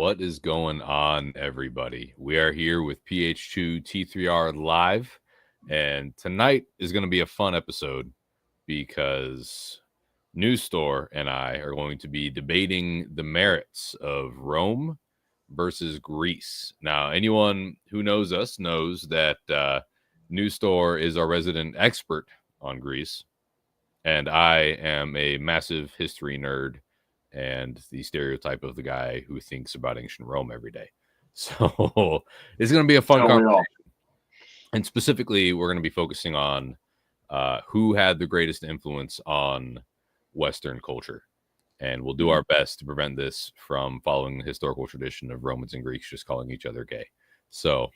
What is going on, everybody? We are here with PH2T3R live, and tonight is going to be a fun episode because News Store and I are going to be debating the merits of Rome versus Greece. Now, anyone who knows us knows that News Store is our resident expert on Greece, and I am a massive history nerd and the stereotype of the guy who thinks about ancient Rome every day. So it's going to be a fun conversation. And specifically, we're going to be focusing on who had the greatest influence on Western culture. And we'll do our best to prevent this from following the historical tradition of Romans and Greeks just calling each other gay. So,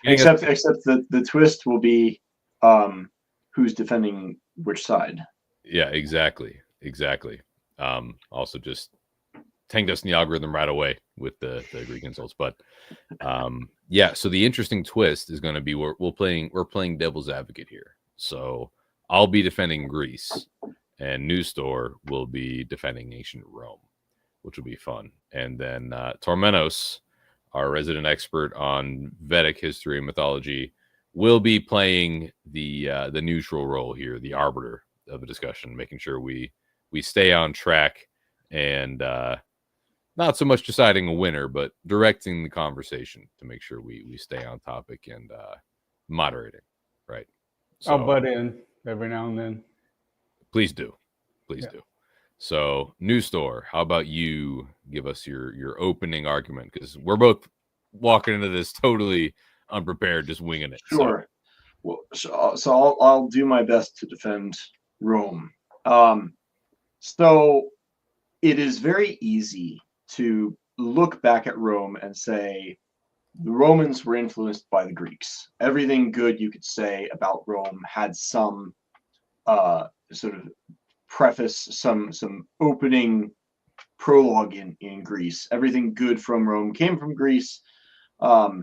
except the twist will be who's defending which side. Yeah, exactly. Also just tanked us in the algorithm right away with the Greek insults. But yeah, so the interesting twist is going to be we're playing devil's advocate here. So I'll be defending Greece, and News Store will be defending ancient Rome, which will be fun. And then Tormenos, our resident expert on Vedic history and mythology, will be playing the neutral role here, the arbiter of a discussion, making sure we stay on track and not so much deciding a winner, but directing the conversation to make sure we stay on topic and moderating, right? So, I'll butt in every now and then. Please do. So, News Store, how about you give us your opening argument? Because we're both walking into this totally unprepared, just winging it. Sure. So I'll do my best to defend Rome. So it is very easy to look back at Rome and say the Romans were influenced by the Greeks. Everything good you could say about Rome had some sort of preface, some opening prologue in Greece. Everything good from Rome came from Greece. But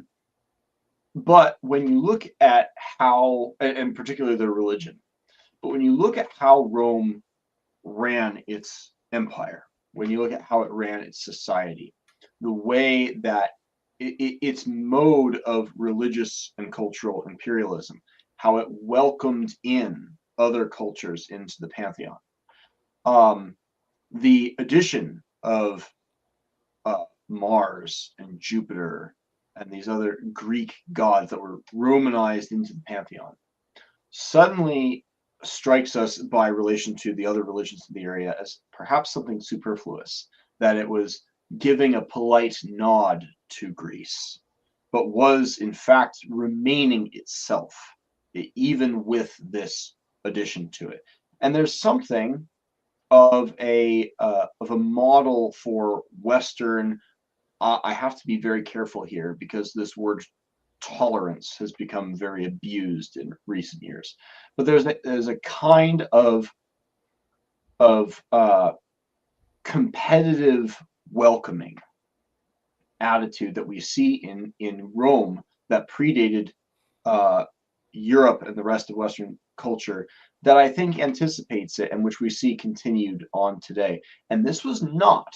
when you look at how, and particularly their religion, but when you look at how Rome ran its empire, when you look at how it ran its society, the way that its mode of religious and cultural imperialism, how it welcomed in other cultures into the pantheon, the addition of Mars and Jupiter and these other Greek gods that were Romanized into the pantheon suddenly strikes us by relation to the other religions in the area as perhaps something superfluous, that it was giving a polite nod to Greece, but was in fact remaining itself, even with this addition to it. And there's something of a model for Western. I have to be very careful here because this word tolerance has become very abused in recent years. But there's a kind of competitive welcoming attitude that we see in Rome that predated Europe and the rest of Western culture that I think anticipates it and which we see continued on today. And this was not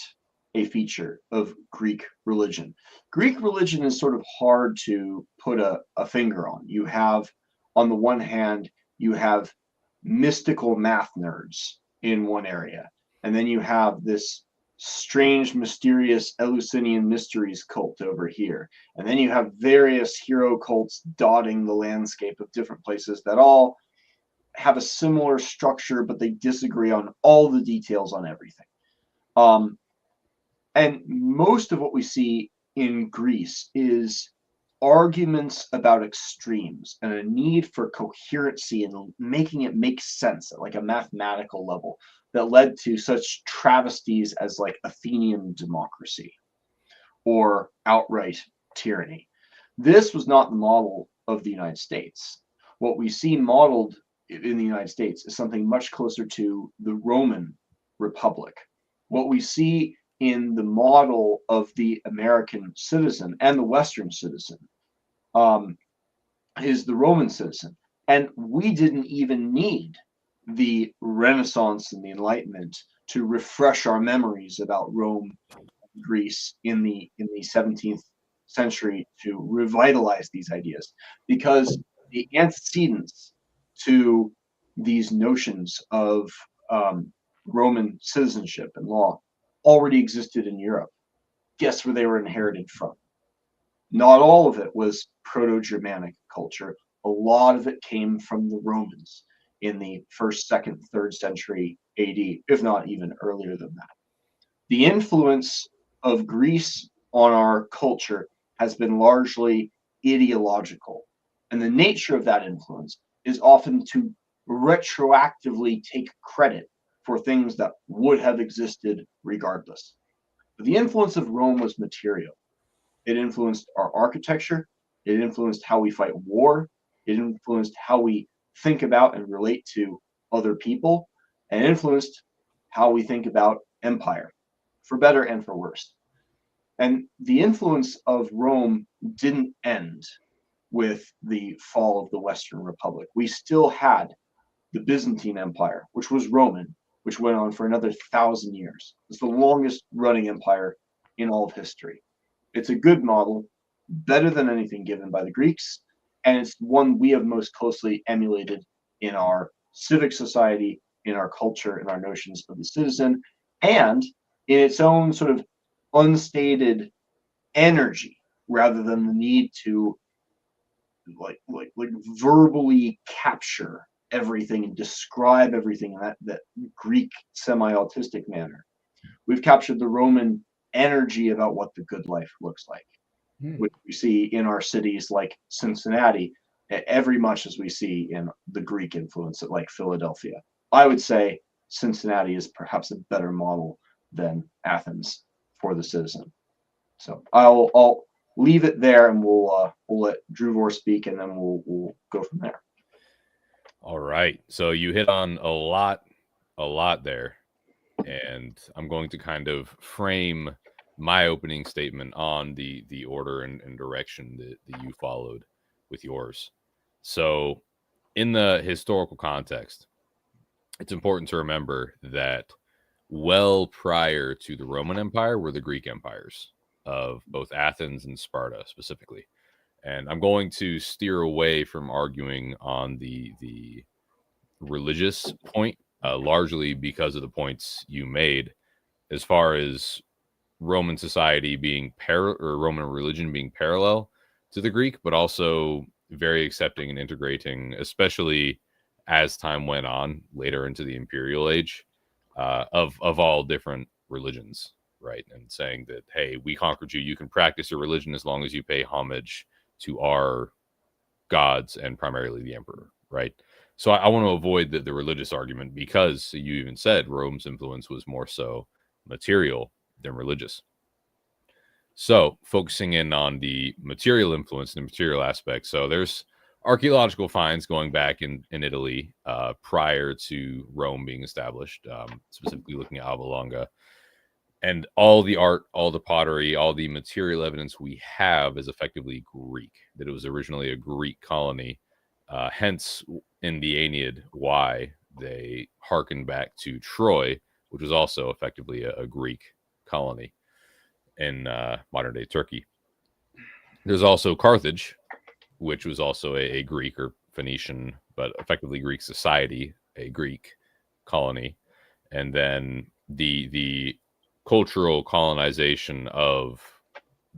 a feature of Greek religion. Greek religion is sort of hard to put a finger on. You have, on the one hand, you have mystical math nerds in one area, and then you have this strange, mysterious Eleusinian mysteries cult over here, and then you have various hero cults dotting the landscape of different places that all have a similar structure, but they disagree on all the details on everything. And most of what we see in Greece is arguments about extremes and a need for coherency and making it make sense at like a mathematical level that led to such travesties as like Athenian democracy or outright tyranny. This was not the model of the United States. What we see modeled in the United States is something much closer to the Roman Republic. What we see in the model of the American citizen and the Western citizen is the Roman citizen. And we didn't even need the Renaissance and the Enlightenment to refresh our memories about Rome Greece in the 17th century to revitalize these ideas, because the antecedents to these notions of Roman citizenship and law already existed in Europe. Guess where they were inherited from? Not all of it was Proto-Germanic culture. A lot of it came from the Romans in the 1st, 2nd, 3rd century AD, if not even earlier than that. The influence of Greece on our culture has been largely ideological. And the nature of that influence is often to retroactively take credit for things that would have existed regardless. But the influence of Rome was material. It influenced our architecture. It influenced how we fight war. It influenced how we think about and relate to other people, and influenced how we think about empire, for better and for worse. And the influence of Rome didn't end with the fall of the Western Republic. We still had the Byzantine Empire, which was Roman, which went on for another 1,000 years. It's the longest running empire in all of history. It's a good model, better than anything given by the Greeks, and it's one we have most closely emulated in our civic society, in our culture, in our notions of the citizen, and in its own sort of unstated energy, rather than the need to like verbally capture everything and describe everything in that Greek semi-autistic manner. We've captured the Roman energy about what the good life looks like, which we see in our cities like Cincinnati, every much as we see in the Greek influence at like Philadelphia. I would say Cincinnati is perhaps a better model than Athens for the citizen. So I'll leave it there, and we'll let Druvor speak, and then we'll go from there. All right. So you hit on a lot there, and I'm going to kind of frame my opening statement on the order and direction that you followed with yours. So in the historical context, it's important to remember that well prior to the Roman Empire were the Greek empires of both Athens and Sparta specifically. And I'm going to steer away from arguing on the religious point, largely because of the points you made as far as Roman society being or Roman religion being parallel to the Greek, but also very accepting and integrating, especially as time went on later into the imperial age, of all different religions, right? And saying that, hey, we conquered you. You can practice your religion as long as you pay homage to our gods and primarily the emperor, right? So I want to avoid the religious argument, because you even said Rome's influence was more so material than religious. So focusing in on the material influence and the material aspect. So there's archaeological finds going back in Italy prior to Rome being established, specifically looking at Alba Longa. And all the art, all the pottery, all the material evidence we have is effectively Greek, that it was originally a Greek colony. Hence, in the Aeneid, why they hearken back to Troy, which was also effectively a Greek colony in modern-day Turkey. There's also Carthage, which was also a Greek or Phoenician, but effectively Greek society, a Greek colony. And then the cultural colonization of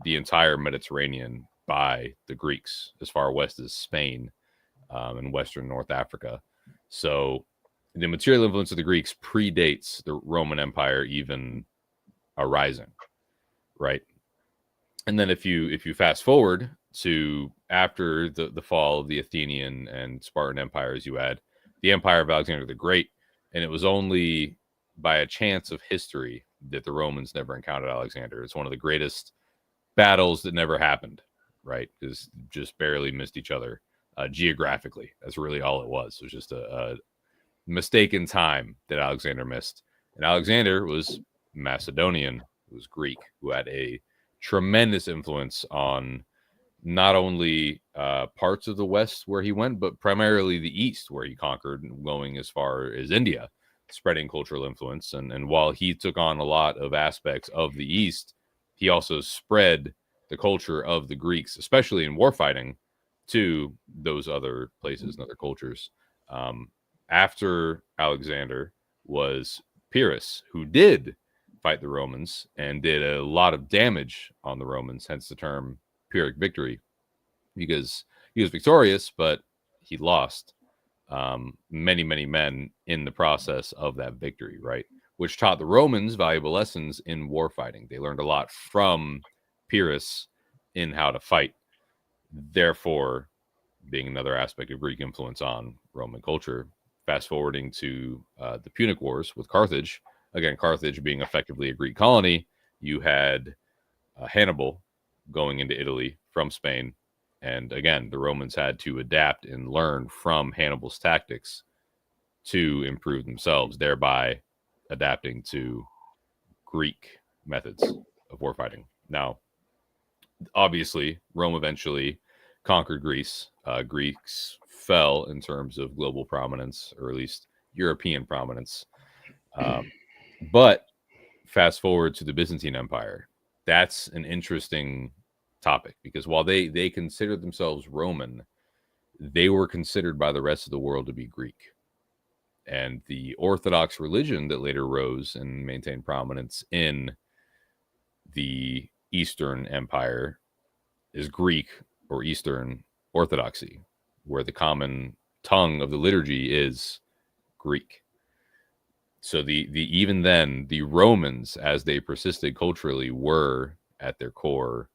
the entire Mediterranean by the Greeks, as far west as Spain and Western North Africa. So the material influence of the Greeks predates the Roman Empire even arising, right? And then if you fast forward to after the fall of the Athenian and Spartan empires, you had the empire of Alexander the Great, and it was only by a chance of history that the Romans never encountered Alexander. It's one of the greatest battles that never happened, right? Because just barely missed each other geographically. That's really all it was. It was just a mistaken time that Alexander missed. And Alexander was Macedonian, who was Greek, who had a tremendous influence on not only parts of the West where he went, but primarily the East, where he conquered, going as far as India, spreading cultural influence. And while he took on a lot of aspects of the East, he also spread the culture of the Greeks, especially in warfighting, to those other places and other cultures. After Alexander was Pyrrhus, who did fight the Romans and did a lot of damage on the Romans, hence the term Pyrrhic victory, because he was victorious, but he lost many, many men in the process of that victory, right? Which taught the Romans valuable lessons in warfighting. They learned a lot from Pyrrhus in how to fight. Therefore, being another aspect of Greek influence on Roman culture. Fast forwarding to the Punic Wars with Carthage, again, Carthage being effectively a Greek colony, you had Hannibal going into Italy from Spain. And again, the Romans had to adapt and learn from Hannibal's tactics to improve themselves, thereby adapting to Greek methods of warfighting. Now, obviously, Rome eventually conquered Greece. Greeks fell in terms of global prominence, or at least European prominence. But fast forward to the Byzantine Empire. That's an interesting topic, because while they considered themselves Roman, they were considered by the rest of the world to be Greek. And the Orthodox religion that later rose and maintained prominence in the Eastern Empire is Greek or Eastern Orthodoxy, where the common tongue of the liturgy is Greek. So the even then, the Romans, as they persisted culturally, were at their core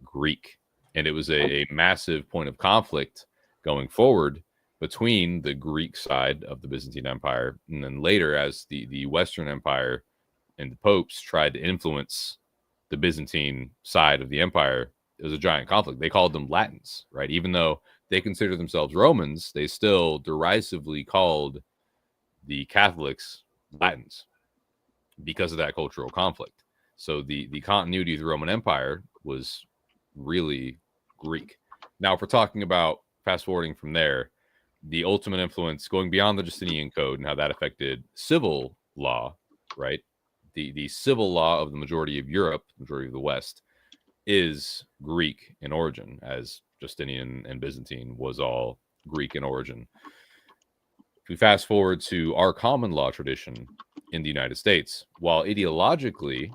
Greek. And it was a massive point of conflict going forward between the Greek side of the Byzantine Empire, and then later as the Western Empire and the popes tried to influence the Byzantine side of the empire. It was a giant conflict. They called them Latins, right? Even though they considered themselves Romans, they still derisively called the Catholics Latins because of that cultural conflict. So the continuity of the Roman Empire was really Greek. Now, if we're talking about fast forwarding from there, the ultimate influence going beyond the Justinian Code and how that affected civil law, right? The civil law of the majority of Europe, majority of the West, is Greek in origin, as Justinian and Byzantine was all Greek in origin. If we fast forward to our common law tradition in the United States, while ideologically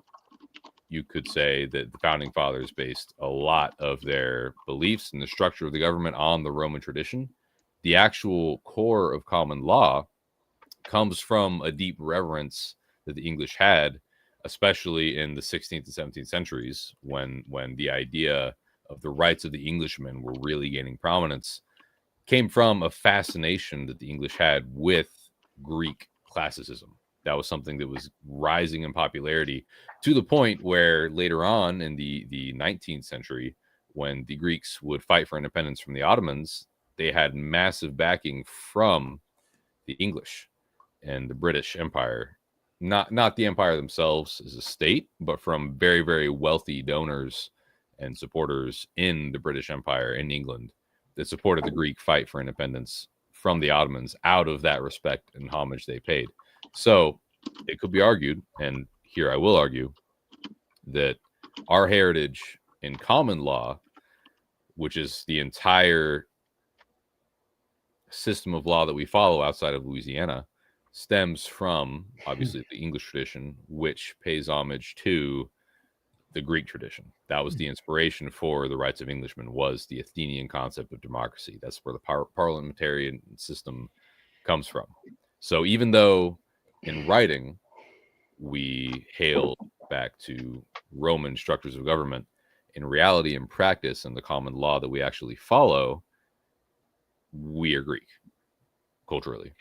you could say that the founding fathers based a lot of their beliefs and the structure of the government on the Roman tradition, the actual core of common law comes from a deep reverence that the English had, especially in the 16th and 17th centuries, when the idea of the rights of the Englishmen were really gaining prominence, came from a fascination that the English had with Greek classicism. That was something that was rising in popularity to the point where later on in the 19th century, when the Greeks would fight for independence from the Ottomans, they had massive backing from the English and the British Empire. Not the empire themselves as a state, but from very, very wealthy donors and supporters in the British Empire in England that supported the Greek fight for independence from the Ottomans out of that respect and homage they paid. So it could be argued, and here I will argue, that our heritage in common law, which is the entire system of law that we follow outside of Louisiana, stems from obviously the English tradition, which pays homage to the Greek tradition. That was the inspiration for the rights of Englishmen, was the Athenian concept of democracy. That's where the parliamentarian system comes from. So even though in writing we hail back to Roman structures of government, in reality and practice and the common law that we actually follow, we are Greek culturally,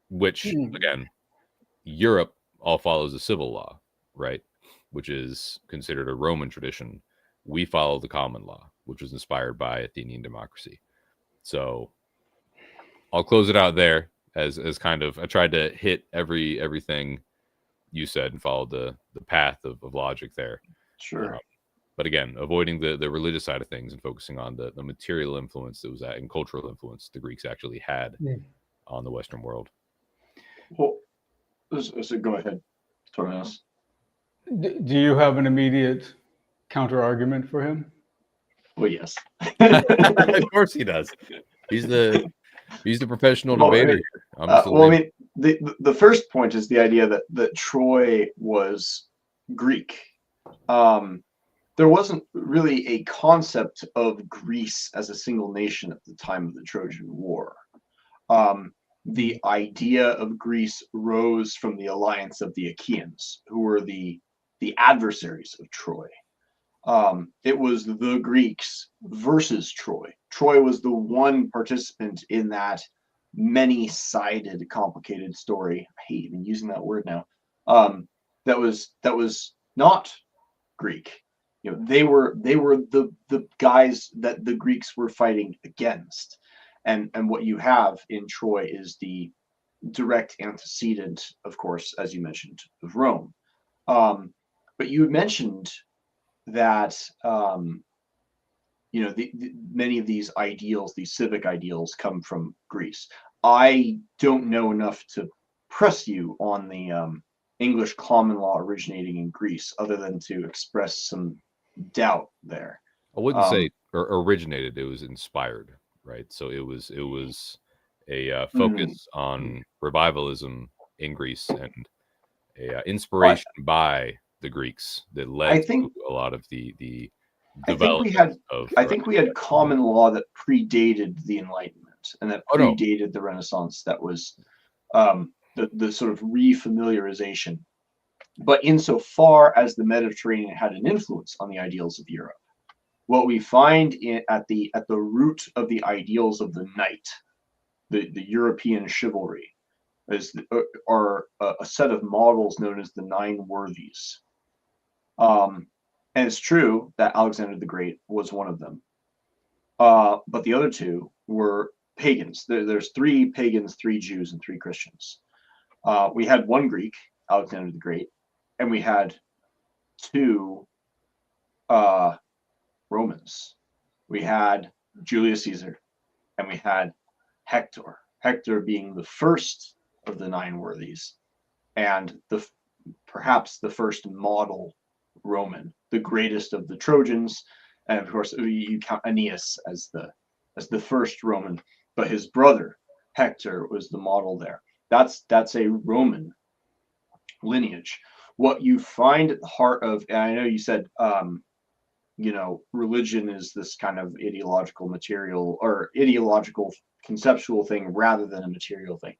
which again, Europe all follows the civil law, right? Which is considered a Roman tradition. We follow the common law, which was inspired by Athenian democracy. So I'll close it out there as kind of, I tried to hit everything you said and followed the path of logic there. Sure. But again, avoiding the religious side of things and focusing on the material influence that was at, and cultural influence the Greeks actually had on the Western world. Well, so go ahead, Thomas. Do you have an immediate counter argument for him? Well, yes. Of course he does. He's the professional debater. Well, I mean, the first point is the idea that Troy was Greek. There wasn't really a concept of Greece as a single nation at the time of the Trojan War. The idea of Greece rose from the alliance of the Achaeans, who were the adversaries of Troy. It was the Greeks versus Troy. Troy was the one participant in that many-sided, complicated story. I hate even using that word now. That was not Greek. You know, they were the guys that the Greeks were fighting against. And what you have in Troy is the direct antecedent, of course, as you mentioned, of Rome. But you mentioned that many of these ideals, these civic ideals, come from Greece. I don't know enough to press you on the English common law originating in Greece, other than to express some doubt there. I wouldn't say originated; it was inspired, right? So it was a focus on revivalism in Greece and a inspiration by the Greeks that led to a lot of the development I think we had common law that predated the Enlightenment and that predated the Renaissance. That was the sort of refamiliarization. But insofar as the Mediterranean had an influence on the ideals of Europe, what we find at the root of the ideals of the knight, the European chivalry, are a set of models known as the Nine Worthies. And it's true that Alexander the Great was one of them. But the other two were pagans. There's 3 pagans, 3 Jews, and 3 Christians. We had one Greek, Alexander the Great, and we had 2 Romans. We had Julius Caesar, and we had Hector. Hector being the first of the 9 worthies, and perhaps the first model Roman, the greatest of the Trojans, and of course you count Aeneas as the first Roman, but his brother Hector was the model there. That's a Roman lineage. What you find at the heart of, and I know you said religion is this kind of ideological material or ideological conceptual thing rather than a material thing.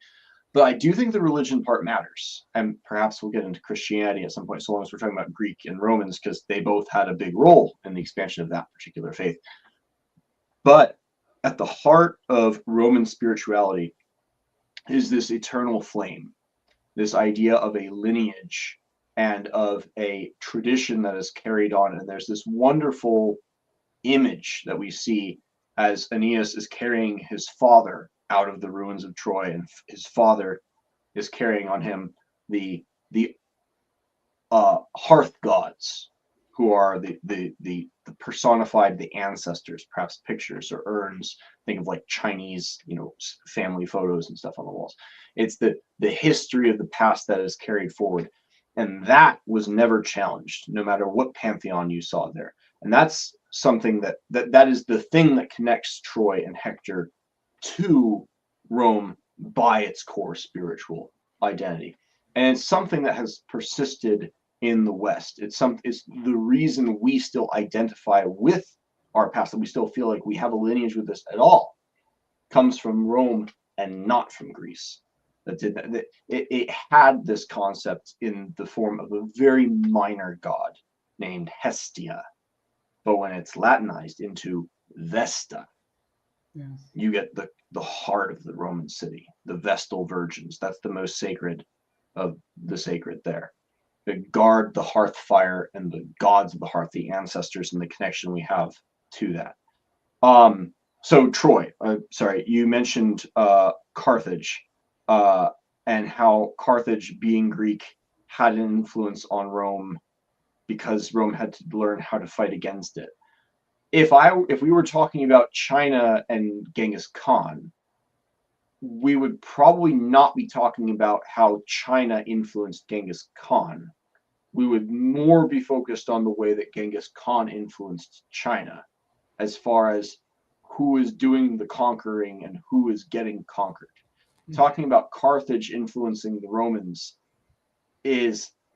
But I do think the religion part matters. And perhaps we'll get into Christianity at some point, so long as we're talking about Greek and Romans, because they both had a big role in the expansion of that particular faith. But at the heart of Roman spirituality is this eternal flame, this idea of a lineage and of a tradition that is carried on. And there's this wonderful image that we see as Aeneas is carrying his father out of the ruins of Troy, and his father is carrying on him the hearth gods, who are the personified, the ancestors, perhaps pictures or urns. Think of like Chinese, family photos and stuff on the walls. It's the history of the past that is carried forward, and that was never challenged, no matter what pantheon you saw there. And that's something that is the thing that connects Troy and Hector to Rome by its core spiritual identity. And it's something that has persisted in the West. It's the reason we still identify with our past, that we still feel like we have a lineage with this at all, comes from Rome and not from Greece. It had this concept in the form of a very minor god named Hestia. But when it's Latinized into Vesta, you get the heart of the Roman city, the Vestal Virgins. That's the most sacred of the sacred there. They guard the hearth fire and the gods of the hearth, the ancestors, and the connection we have to that. So Troy, sorry, you mentioned Carthage, and how Carthage, being Greek, had an influence on Rome because Rome had to learn how to fight against it. If we were talking about China and Genghis Khan, we would probably not be talking about how China influenced Genghis Khan. we would more be focused on the way that Genghis Khan influenced China, as far as who is doing the conquering and who is getting conquered. Talking about Carthage influencing the Romans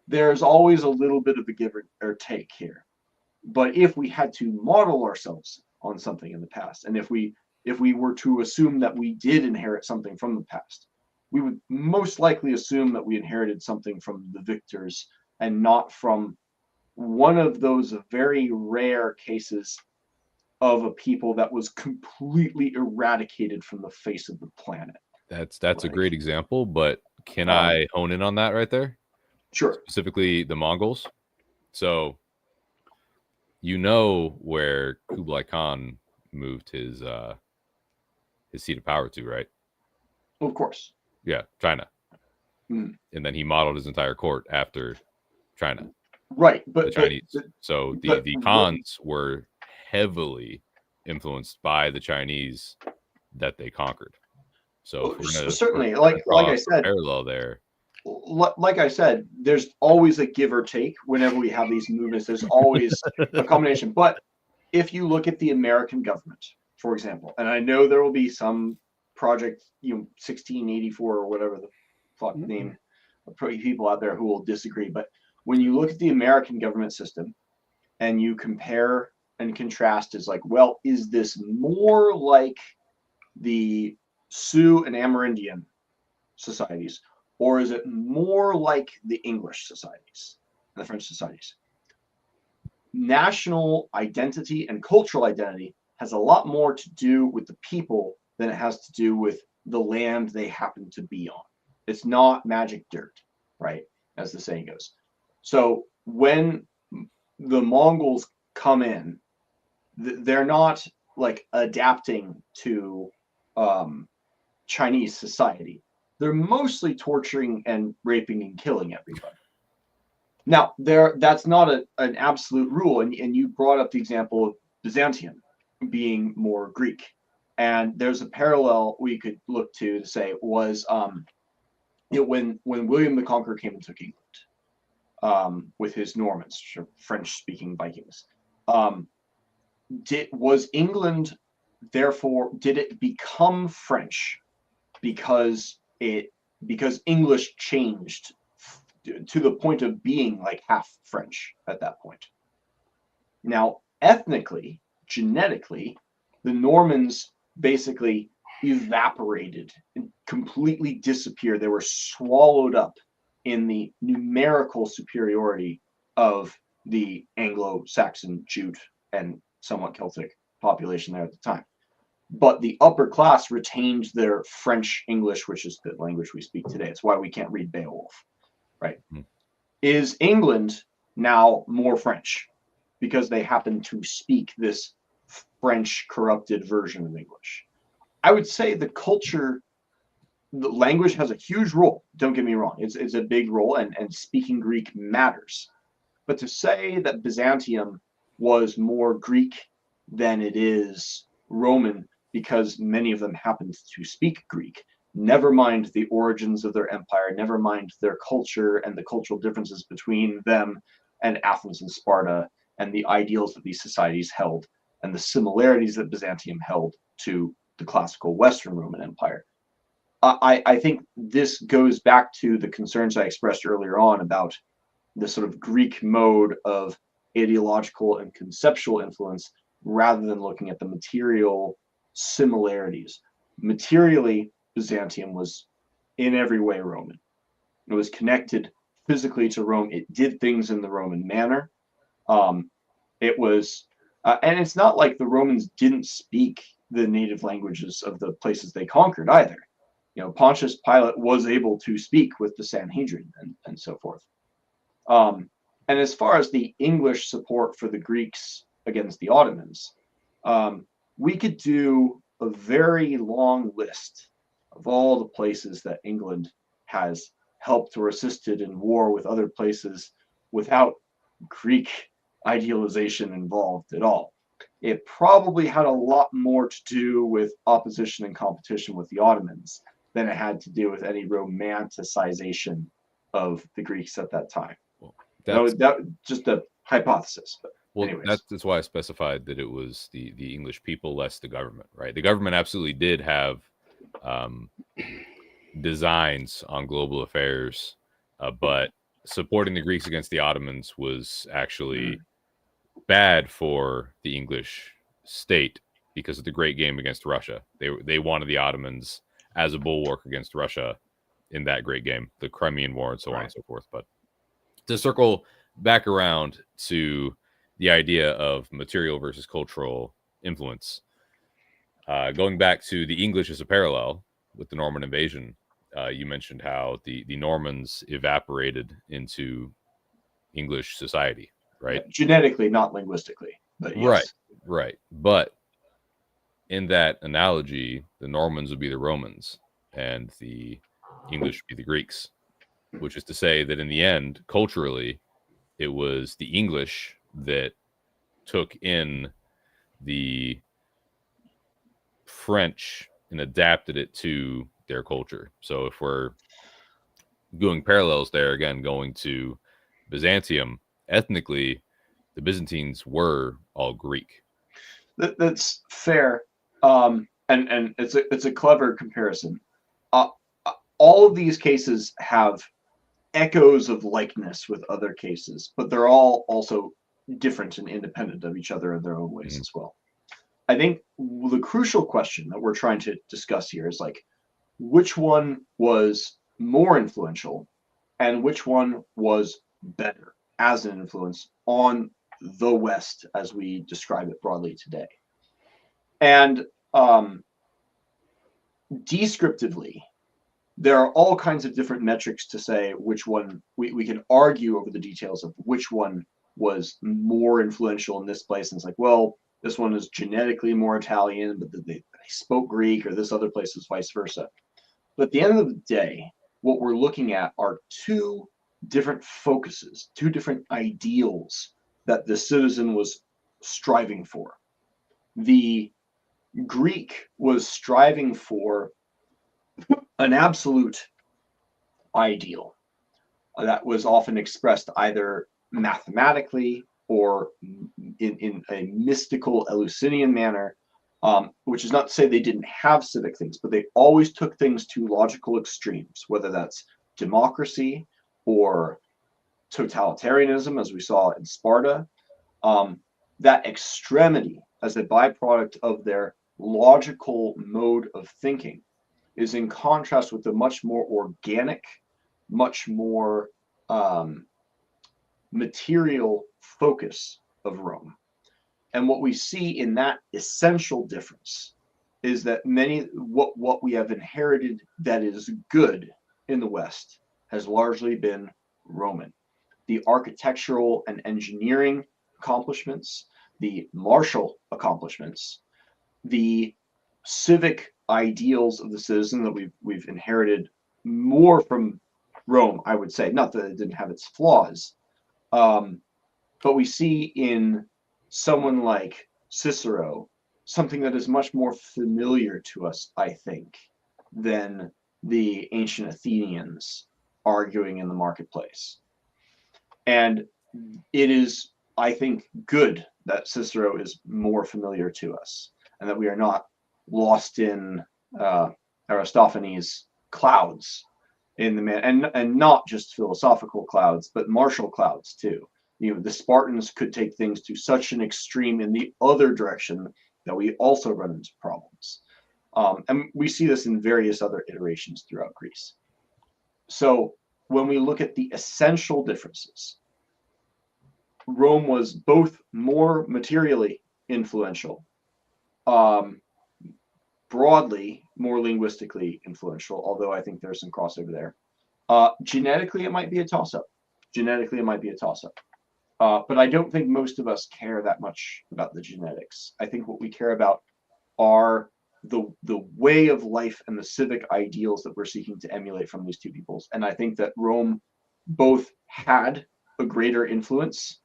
there's always a little bit of a give or take here. But if we had to model ourselves on something in the past, and if we were to assume that we did inherit something from the past, we would most likely assume that we inherited something from the victors and not from one of those very rare cases of a people that was completely eradicated from the face of the planet. That's a great example, but can I hone in on that right there? Sure. Specifically the Mongols. So you know where Kublai Khan moved his seat of power to, right? Of course. Yeah, China. Mm. And then he modeled his entire court after China. Right, but the Chinese. So the Khans were heavily influenced by the Chinese that they conquered. So certainly, like I said, parallel there. Like I said, there's always a give or take whenever we have these movements. There's always a combination. But if you look at the American government, for example, and I know there will be some project, 1684 or whatever the fuck name of people out there who will disagree. But when you look at the American government system and you compare and contrast, is like, well, is this more like the Sioux and Amerindian societies, or is it more like the English societies and the French societies? National identity and cultural identity has a lot more to do with the people than it has to do with the land they happen to be on. It's not magic dirt, right? As the saying goes. So when the Mongols come in, they're not like adapting to Chinese society. They're mostly torturing and raping and killing everybody. Now, that's not an absolute rule, and you brought up the example of Byzantium being more Greek, and there's a parallel we could look to say was when William the Conqueror came and took England with his Normans, French-speaking Vikings. Was England, therefore, did it become French because English changed to the point of being like half French at that point? Now, ethnically, genetically, the Normans basically evaporated and completely disappeared. They were swallowed up in the numerical superiority of the Anglo-Saxon, Jute, and somewhat Celtic population there at the time. But the upper class retained their French English, which is the language we speak today. It's why we can't read Beowulf, right? Is England now more French because they happen to speak this French corrupted version of English? I would say the language has a huge role. Don't get me wrong. It's a big role, and speaking Greek matters. But to say that Byzantium was more Greek than it is Roman because many of them happened to speak Greek, never mind the origins of their empire, never mind their culture and the cultural differences between them and Athens and Sparta, and the ideals that these societies held, and the similarities that Byzantium held to the classical Western Roman Empire. I think this goes back to the concerns I expressed earlier on about the sort of Greek mode of ideological and conceptual influence rather than looking at the material similarities. Materially, Byzantium was in every way Roman. It was connected physically to Rome. It did things in the Roman manner. It was, and it's not like the Romans didn't speak the native languages of the places they conquered either. Pontius Pilate was able to speak with the Sanhedrin and so forth. And as far as the English support for the Greeks against the Ottomans, we could do a very long list of all the places that England has helped or assisted in war with other places without Greek idealization involved at all. It probably had a lot more to do with opposition and competition with the Ottomans than it had to do with any romanticization of the Greeks at that time. That just a hypothesis. But well, anyways. that's why I specified that it was the English people less the government, right? The government absolutely did have designs on global affairs, but supporting the Greeks against the Ottomans was actually bad for the English state because of the great game against Russia. They wanted the Ottomans as a bulwark against Russia in that great game, the Crimean War, and so on and so forth. But to circle back around to the idea of material versus cultural influence, going back to the English as a parallel with the Norman invasion, you mentioned how the Normans evaporated into English society, right? Yeah, genetically, not linguistically, but yes. Right. But in that analogy, the Normans would be the Romans and the English would be the Greeks, which is to say that in the end, culturally, it was the English that took in the French and adapted it to their culture. So if we're doing parallels there, again, going to Byzantium, ethnically, the Byzantines were all Greek. That's fair. And it's a clever comparison. All of these cases have echoes of likeness with other cases, but they're all also different and independent of each other in their own ways as well. I think the crucial question that we're trying to discuss here is like, which one was more influential and which one was better as an influence on the West as we describe it broadly today. And descriptively, there are all kinds of different metrics to say which one we can argue over the details of which one was more influential in this place. And it's like, well, this one is genetically more Italian, but they spoke Greek, or this other place is vice versa. But at the end of the day, what we're looking at are two different focuses, two different ideals that the citizen was striving for. The Greek was striving for an absolute ideal that was often expressed either mathematically or in a mystical Eleusinian manner, which is not to say they didn't have civic things, but they always took things to logical extremes, whether that's democracy or totalitarianism, as we saw in Sparta. That extremity as a byproduct of their logical mode of thinking is in contrast with the much more organic, much more material focus of Rome. And what we see in that essential difference is that what we have inherited that is good in the West has largely been Roman. The architectural and engineering accomplishments, the martial accomplishments, the civic ideals of the citizen that we've inherited more from Rome, I would say. Not that it didn't have its flaws, but we see in someone like Cicero something that is much more familiar to us, I think, than the ancient Athenians arguing in the marketplace. And it is, I think, good that Cicero is more familiar to us and that we are not lost in Aristophanes' clouds in the man, and not just philosophical clouds, but martial clouds too. The Spartans could take things to such an extreme in the other direction that we also run into problems. And we see this in various other iterations throughout Greece. So when we look at the essential differences, Rome was both more materially influential, broadly more linguistically influential, although I think there's some crossover there. Genetically, it might be a toss-up. But I don't think most of us care that much about the genetics. I think what we care about are the way of life and the civic ideals that we're seeking to emulate from these two peoples. And I think that Rome both had a greater influence,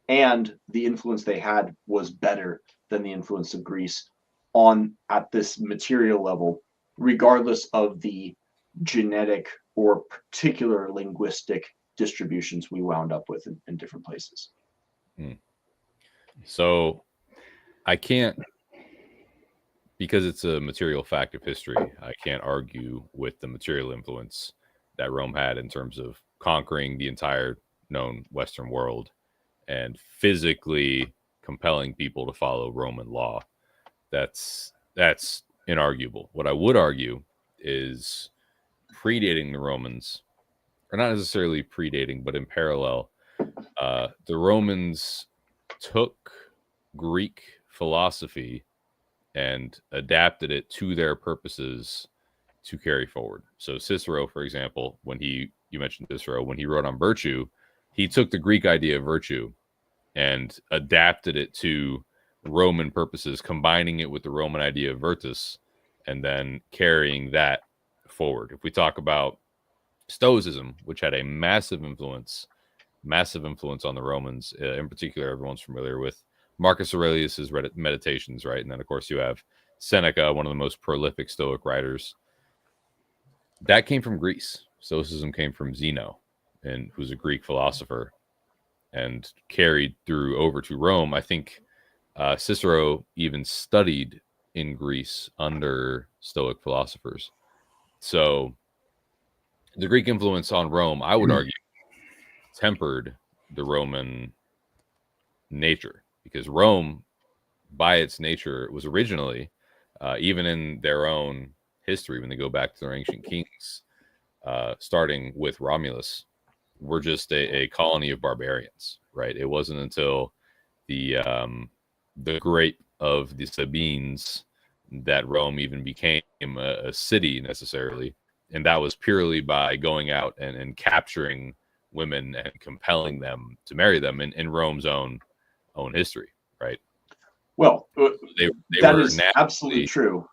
and the influence they had was better than the influence of Greece at this material level, regardless of the genetic or particular linguistic distributions we wound up with in different places. So I can't, because it's a material fact of history, I can't argue with the material influence that Rome had in terms of conquering the entire known Western world and physically compelling people to follow Roman law. That's inarguable. What I would argue is predating the Romans, or not necessarily predating, but in parallel, the Romans took Greek philosophy and adapted it to their purposes to carry forward. So Cicero, for example, you mentioned Cicero, when he wrote on virtue, he took the Greek idea of virtue and adapted it to Roman purposes, combining it with the Roman idea of virtus, and then carrying that forward. If we talk about Stoicism, which had a massive influence on the Romans, in particular, everyone's familiar with Marcus Aurelius's Meditations, right? And then, of course, you have Seneca, one of the most prolific Stoic writers. That came from Greece. Stoicism came from Zeno, and who's a Greek philosopher, and carried through over to Rome. I think Cicero even studied in Greece under Stoic philosophers. So the Greek influence on Rome, I would argue, tempered the Roman nature, because Rome, by its nature, was originally, even in their own history, when they go back to their ancient kings, starting with Romulus, were just a colony of barbarians, right? It wasn't until the grape of the Sabines that Rome even became a city necessarily, and that was purely by going out and capturing women and compelling them to marry them in Rome's own history, right? Well, they that were is absolutely true.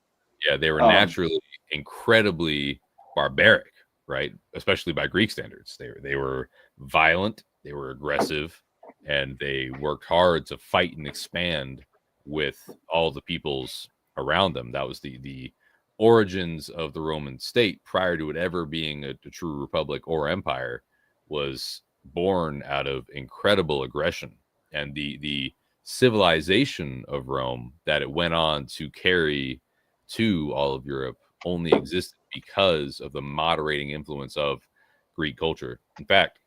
Yeah, they were naturally incredibly barbaric, right? Especially by Greek standards. They were violent, they were aggressive, and they worked hard to fight and expand with all the peoples around them. That was the origins of the Roman state prior to it ever being a true republic or empire, was born out of incredible aggression. And the civilization of Rome that it went on to carry to all of Europe only existed because of the moderating influence of Greek culture. In fact,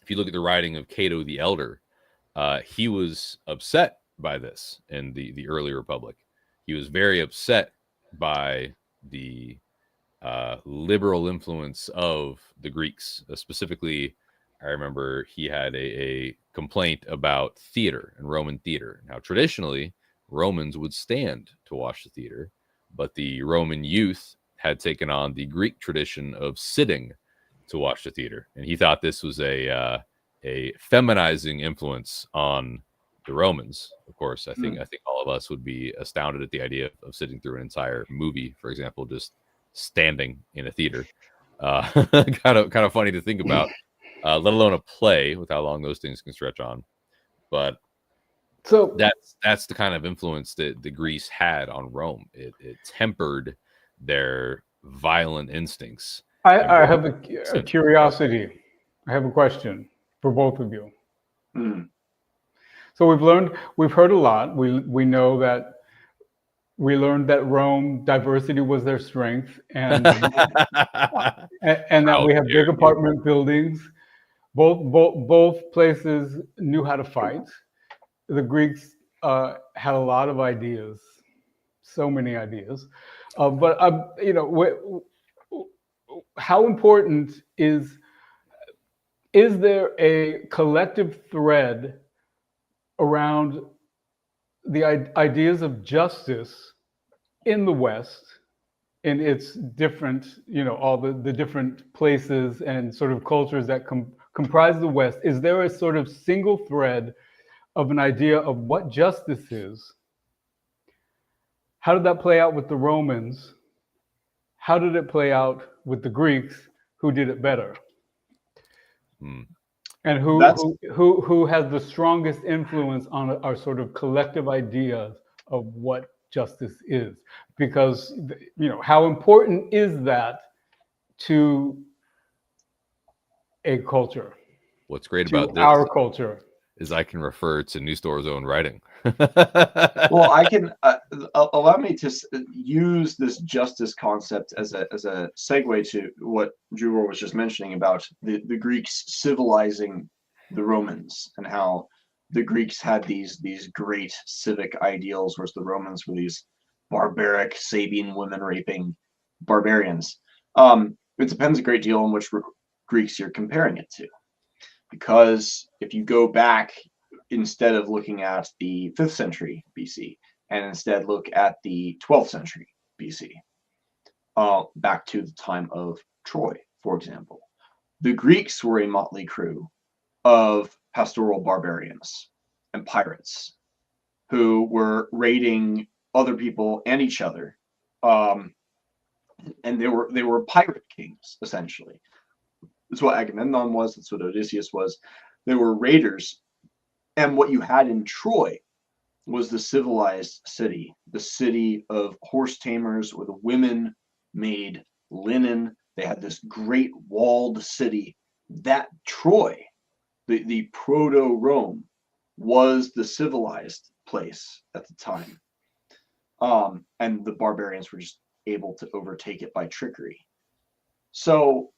if you look at the writing of Cato the Elder, he was upset by this in the early republic. He was very upset by the liberal influence of the Greeks. Specifically, I remember he had a complaint about theater and Roman theater. Now, traditionally, Romans would stand to watch the theater, but the Roman youth had taken on the Greek tradition of sitting to watch the theater, and he thought this was a feminizing influence on the Romans. Of course, I think all of us would be astounded at the idea of sitting through an entire movie, for example, just standing in a theater. Kind of funny to think about, let alone a play, with how long those things can stretch on. But so that's the kind of influence that the Greece had on Rome. It tempered their violent instincts. I have a curiosity. I have a question for both of you. So we've heard a lot. We know that we learned that Rome, diversity was their strength, and and that we have big apartment buildings. Both places knew how to fight. The Greeks had a lot of ideas, so many ideas. But how important is there a collective thread around the ideas of justice in the West, in its different, all the different places and sort of cultures that comprise the West? Is there a sort of single thread of an idea of what justice is? How did that play out with the Romans? How did it play out with the Greeks, who did it better? And who has the strongest influence on our sort of collective ideas of what justice is? Because, how important is that to a culture. What's great To about this our culture. is I can refer to New Store's own writing. Well, I can allow me to use this justice concept as a segue to what Drew was just mentioning about the Greeks civilizing the Romans, and how the Greeks had these great civic ideals, whereas the Romans were these barbaric, Sabian, women raping barbarians. It depends a great deal on which Greeks you're comparing it to, because if you go back, instead of looking at the 5th century BC, and instead look at the 12th century BC, back to the time of Troy, for example, the Greeks were a motley crew of pastoral barbarians and pirates who were raiding other people and each other, and they were pirate kings, essentially. That's what Agamemnon was. That's what Odysseus was. They were raiders. And what you had in Troy was the civilized city, the city of horse tamers, where the women made linen. They had this great walled city. That Troy, the proto-Rome, was the civilized place at the time. And the barbarians were just able to overtake it by trickery. So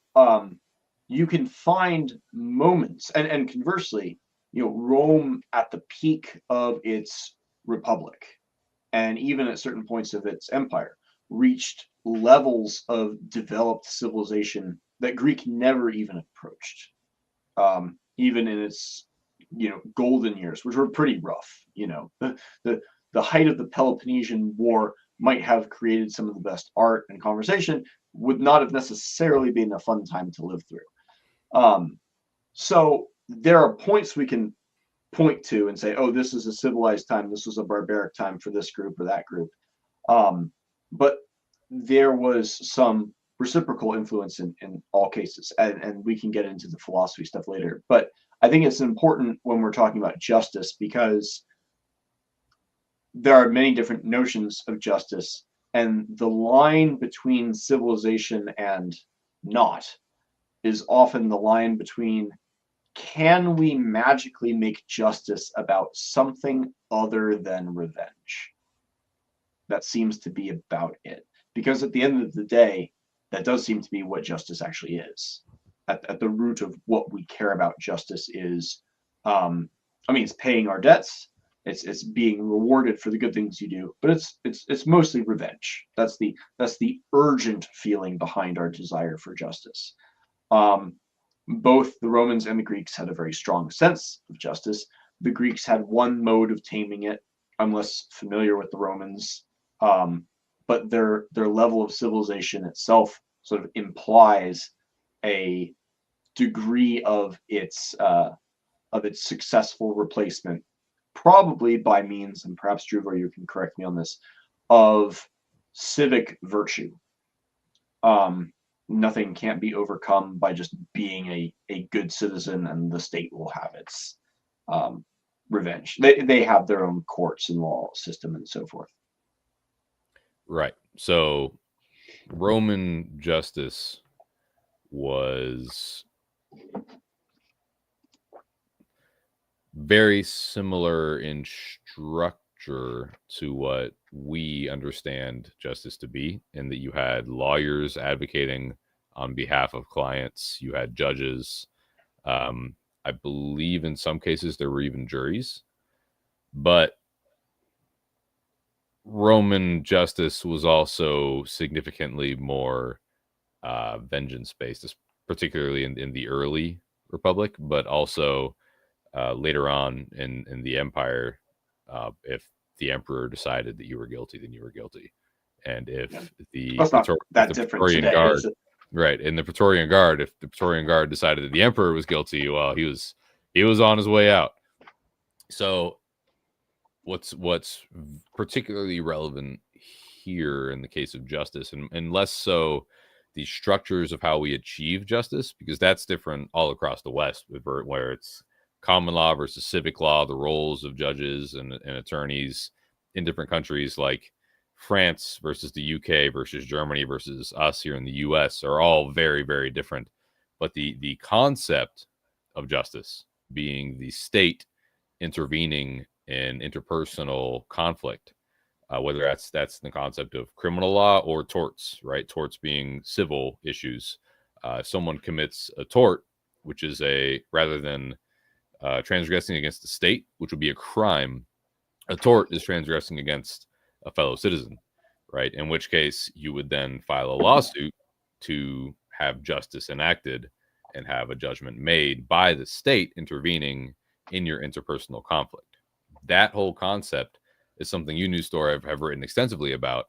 you can find moments, and conversely, Rome at the peak of its republic, and even at certain points of its empire, reached levels of developed civilization that Greek never even approached, even in its golden years, which were pretty rough. The height of the Peloponnesian War might have created some of the best art and conversation, would not have necessarily been a fun time to live through. So there are points we can point to and say, oh, this is a civilized time, this was a barbaric time for this group or that group. But there was some reciprocal influence in all cases, and we can get into the philosophy stuff later. But I think it's important when we're talking about justice, because there are many different notions of justice, and the line between civilization and not is often the line between, can we magically make justice about something other than revenge? That seems to be about it. Because at the end of the day, that does seem to be what justice actually is. At the root of what we care about justice is, it's paying our debts. It's being rewarded for the good things you do, but it's mostly revenge. That's the urgent feeling behind our desire for justice. Both the Romans and the Greeks had a very strong sense of justice. The Greeks had one mode of taming it. I'm less familiar with the Romans, but their level of civilization itself sort of implies a degree of its successful replacement, probably by means, and perhaps Drew, you can correct me on this, of civic virtue. Nothing can't be overcome by just being a good citizen, and the state will have its revenge. They have their own courts and law system and so forth. Right. So Roman justice was very similar in structure to what we understand justice to be, in that you had lawyers advocating on behalf of clients, you had judges. I believe in some cases there were even juries, but Roman justice was also significantly more vengeance based, particularly in the early republic, but also later on in the empire. If the emperor decided that you were guilty, then you were guilty. And if the Praetorian Guard, is it? Right, in the Praetorian Guard, if the Praetorian Guard decided that the emperor was guilty, well, he was on his way out. So what's particularly relevant here in the case of justice, and less so the structures of how we achieve justice, because that's different all across the West, where it's common law versus civic law, the roles of judges and attorneys in different countries like France versus the UK versus Germany versus us here in the US are all very, very different. but the concept of justice being the state intervening in interpersonal conflict, whether that's the concept of criminal law or torts, right? Torts being civil issues. If someone commits a tort, which is rather than transgressing against the state, which would be a crime, a tort is transgressing against a fellow citizen, right? In which case you would then file a lawsuit to have justice enacted and have a judgment made by the state intervening in your interpersonal conflict. That whole concept is something you, News Store, have written extensively about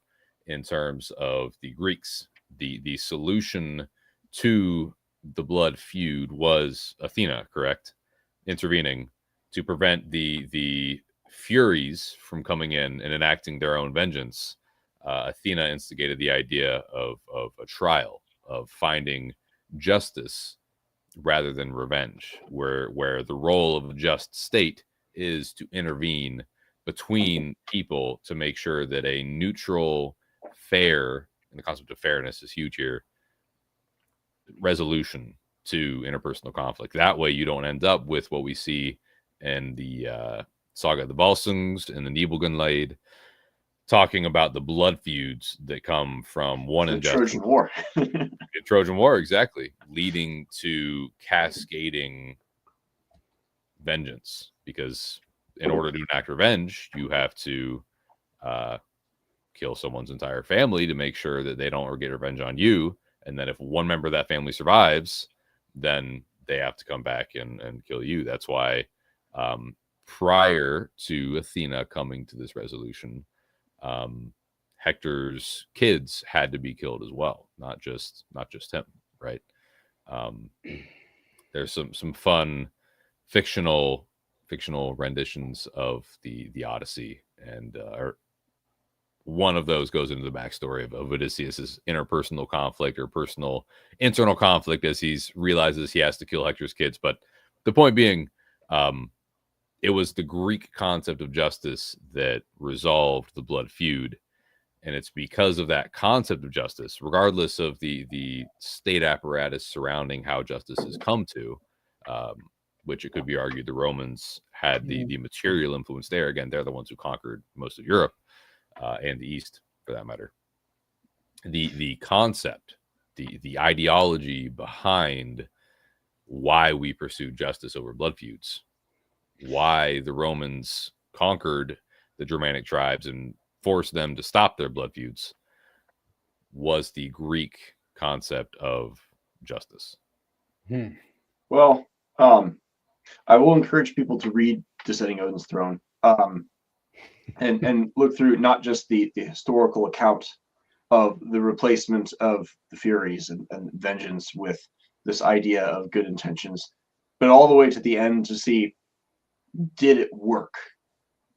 in terms of the Greeks. The solution to the blood feud was Athena, correct? Intervening to prevent the Furies from coming in and enacting their own vengeance. Athena instigated the idea of a trial, of finding justice rather than revenge, where the role of a just state is to intervene between people to make sure that a neutral, fair, and the concept of fairness is huge here, resolution to interpersonal conflict. That way you don't end up with what we see in the Saga of the Volsungs and the Nibelgunlade, talking about the blood feuds that come from one injustice. Trojan War. Trojan War, exactly, leading to cascading vengeance, because in order to enact revenge, you have to kill someone's entire family to make sure that they don't get revenge on you. And then if one member of that family survives, then they have to come back and kill you. That's why prior to Athena coming to this resolution, Hector's kids had to be killed as well, not just him, right? There's some fun fictional renditions of the Odyssey, and one of those goes into the backstory of Odysseus's interpersonal conflict or personal internal conflict as he realizes he has to kill Hector's kids. But the point being, it was the Greek concept of justice that resolved the blood feud. And it's because of that concept of justice, regardless of the state apparatus surrounding how justice has come to, which it could be argued the Romans had the material influence there. Again, they're the ones who conquered most of Europe and the East, for that matter. The concept, the ideology behind why we pursued justice over blood feuds, why the Romans conquered the Germanic tribes and forced them to stop their blood feuds, was the Greek concept of justice. Well, I will encourage people to read Descending Odin's Throne, and look through not just the historical account of the replacement of the Furies and vengeance with this idea of good intentions, but all the way to the end to see, did it work?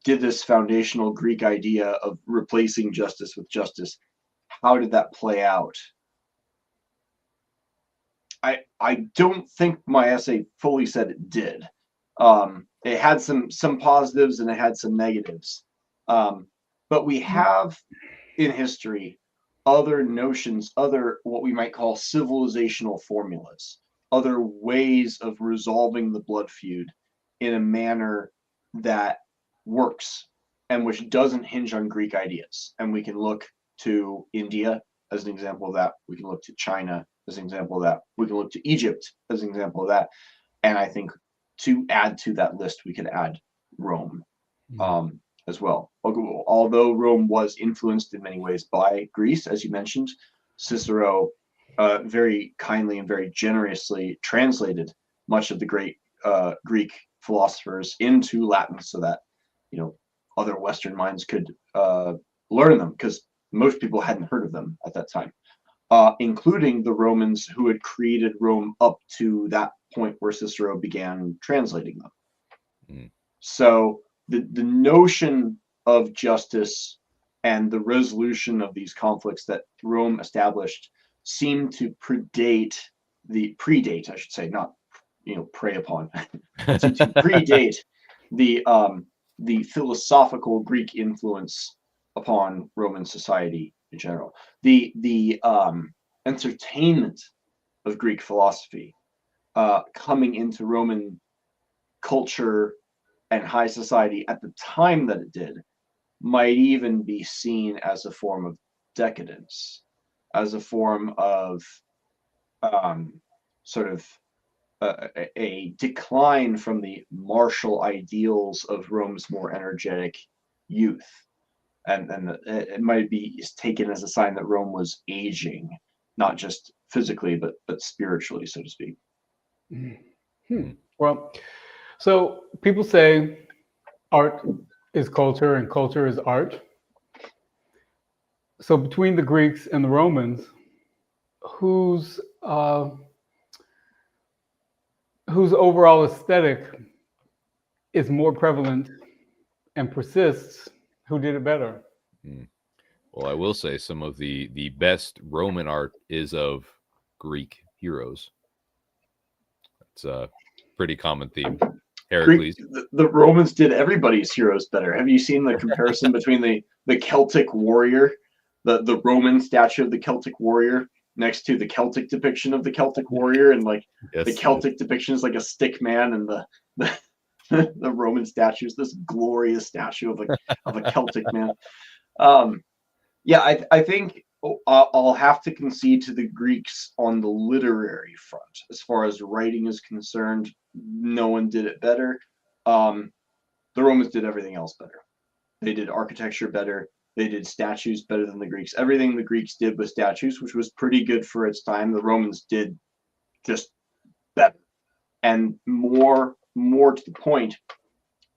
Did this foundational Greek idea of replacing justice with justice, how did that play out? I don't think my essay fully said it did. It had some positives and it had some negatives. But we have in history other notions, other what we might call civilizational formulas, other ways of resolving the blood feud in a manner that works and which doesn't hinge on Greek ideas. And we can look to India as an example of that. We can look to China as an example of that. We can look to Egypt as an example of that. And I think to add to that list, we could add Rome as well. Although Rome was influenced in many ways by Greece, as you mentioned, Cicero very kindly and very generously translated much of the great Greek philosophers into Latin so that, other Western minds could learn them, because most people hadn't heard of them at that time, including the Romans who had created Rome up to that point where Cicero began translating them. So the notion of justice and the resolution of these conflicts that Rome established seem to predate, I should say, not prey upon, to predate the philosophical Greek influence upon Roman society in general. The entertainment of Greek philosophy coming into Roman culture and high society at the time that it did might even be seen as a form of decadence, as a form of sort of a decline from the martial ideals of Rome's more energetic youth. And it might be taken as a sign that Rome was aging, not just physically, but spiritually, so to speak. Well, so people say art is culture and culture is art. So between the Greeks and the Romans, whose overall aesthetic is more prevalent and persists? Who did it better? Well, I will say some of the best Roman art is of Greek heroes. It's a pretty common theme. Heracles. The Romans did everybody's heroes better. Have you seen the comparison between the Celtic warrior, the Roman statue of the Celtic warrior next to the Celtic depiction of the Celtic warrior, and like the Celtic depiction is like a stick man, and the Roman statue is this glorious statue of a Celtic man. Yeah, I think I'll have to concede to the Greeks on the literary front. As far as writing is concerned, no one did it better. The Romans did everything else better. They did architecture better. They did statues better than the Greeks. Everything the Greeks did with statues, which was pretty good for its time, the Romans did just better. And more to the point,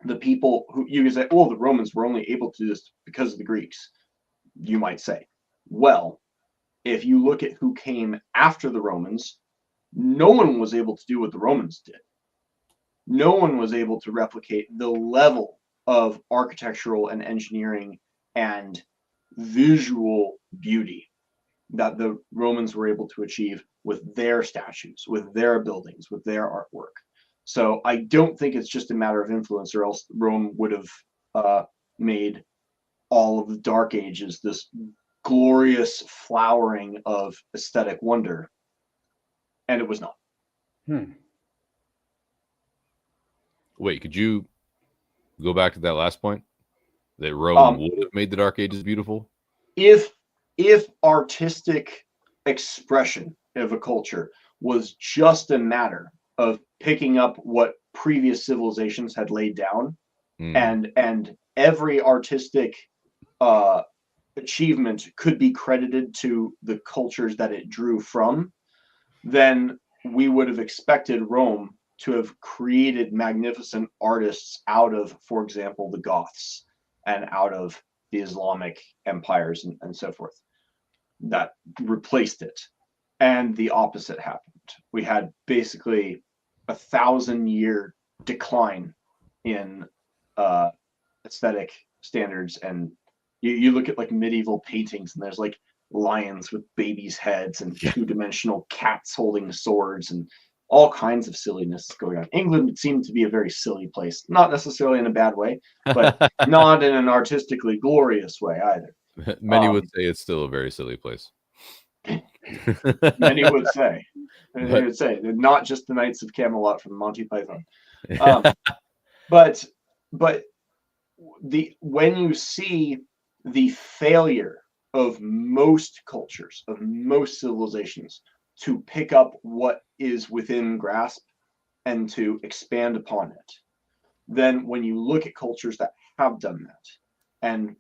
the people who you can say, oh, the Romans were only able to do this because of the Greeks. You might say, well, if you look at who came after the Romans, no one was able to do what the Romans did. No one was able to replicate the level of architectural and engineering and visual beauty that the Romans were able to achieve with their statues, with their buildings, with their artwork. So I don't think it's just a matter of influence, or else Rome would have made all of the Dark Ages this glorious flowering of aesthetic wonder, and it was not. Wait, could you go back to that last point? That Rome would have made the Dark Ages beautiful? If artistic expression of a culture was just a matter of picking up what previous civilizations had laid down, and every artistic achievement could be credited to the cultures that it drew from, then we would have expected Rome to have created magnificent artists out of, for example, the Goths and out of the Islamic empires and so forth that replaced it. And the opposite happened. We had basically 1,000-year decline in aesthetic standards. And you look at like medieval paintings, and there's like lions with babies' heads and two-dimensional cats holding swords and all kinds of silliness going on. England seemed to be a very silly place, not necessarily in a bad way, but not in an artistically glorious way either. Many would say it's still a very silly place. Many would say. They would say they're not just the Knights of Camelot from Monty Python. But when you see the failure of most cultures, of most civilizations, to pick up what is within grasp and to expand upon it, then when you look at cultures that have done that, and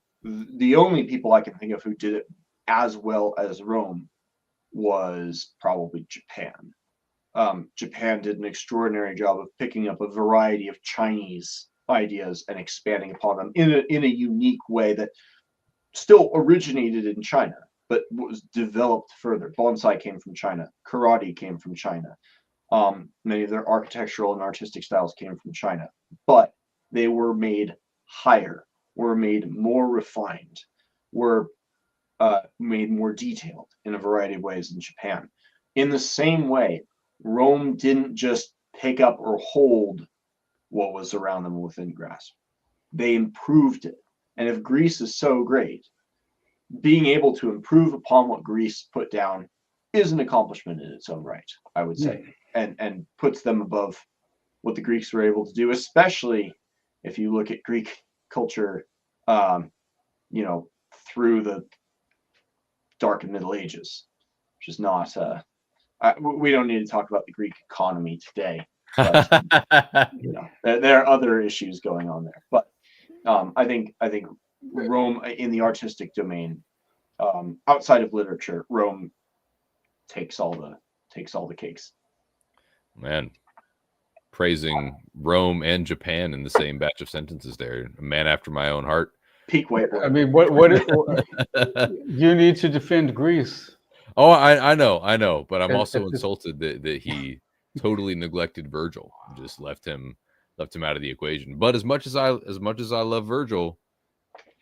the only people I can think of who did it as well as Rome was probably Japan. Japan did an extraordinary job of picking up a variety of Chinese ideas and expanding upon them in a unique way that still originated in China, but was developed further. Bonsai came from China. Karate came from China. Many of their architectural and artistic styles came from China, but they were made higher, were made more refined, were made more detailed in a variety of ways in Japan. In the same way, Rome didn't just pick up or hold what was around them within grasp. They improved it. And if Greece is so great, being able to improve upon what Greece put down is an accomplishment in its own right, I would say. and puts them above what the Greeks were able to do, especially if you look at Greek culture, through the Dark and Middle Ages, which is not. We don't need to talk about the Greek economy today, but there are other issues going on there. But I think Rome in the artistic domain, outside of literature, Rome takes all the cakes. Man, praising Rome and Japan in the same batch of sentences there. A man after my own heart. Peak white boy. I mean, what you need to defend Greece? Oh, I know, but I'm also insulted that he totally neglected Virgil, and just left him out of the equation. But as much as I love Virgil,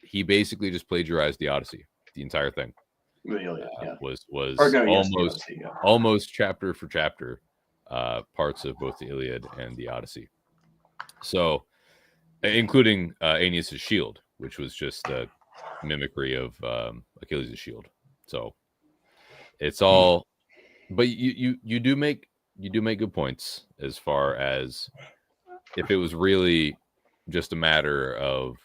he basically just plagiarized the Odyssey, the entire thing. Really, yeah. Was almost chapter for chapter, parts of both the Iliad and the Odyssey. So, including Aeneas' shield, which was just a mimicry of Achilles' shield. So it's all, but you do make good points as far as if it was really just a matter of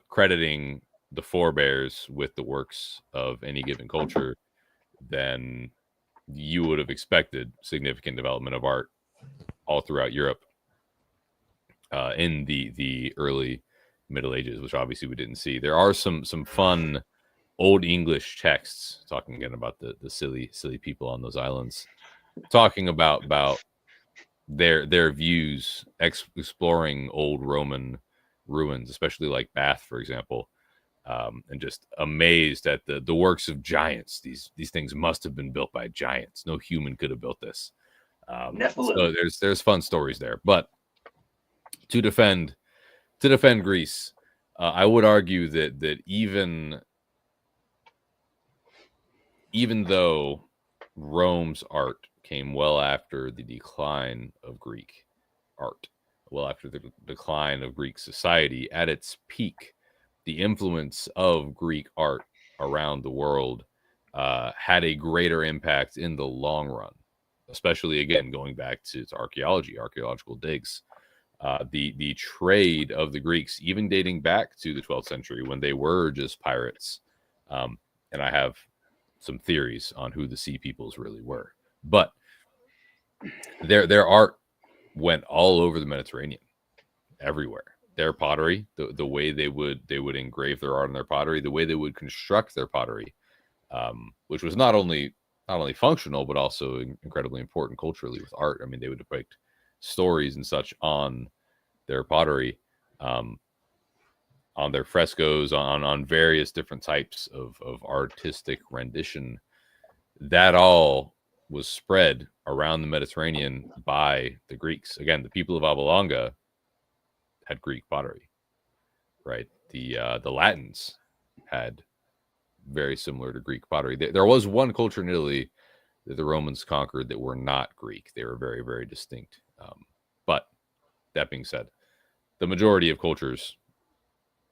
crediting the forebears with the works of any given culture, then you would have expected significant development of art all throughout Europe in the early Middle Ages, which obviously we didn't see. There are some fun Old English texts talking again about the silly people on those islands, talking about their views, exploring old Roman ruins, especially like Bath, for example, and just amazed at the works of giants. These things must have been built by giants. No human could have built this. So there's fun stories there. But to defend Greece, I would argue that even though Rome's art came well after the decline of Greek art, well after the decline of Greek society, at its peak, the influence of Greek art around the world had a greater impact in the long run, especially, again, going back to archaeological digs. The trade of the Greeks, even dating back to the 12th century when they were just pirates. And I have some theories on who the sea peoples really were. But their art went all over the Mediterranean, everywhere. Their pottery, the way they would engrave their art on their pottery, the way they would construct their pottery, which was not only functional but also incredibly important culturally with art. I mean, they would depict stories and such on their pottery, on their frescoes, on various different types of artistic rendition. That all was spread around the Mediterranean by the Greeks. Again, the people of Alba Longa had Greek pottery, right? The Latins had very similar to Greek pottery. There was one culture in Italy that the Romans conquered that were not Greek. They were very, very distinct. But that being said, the majority of cultures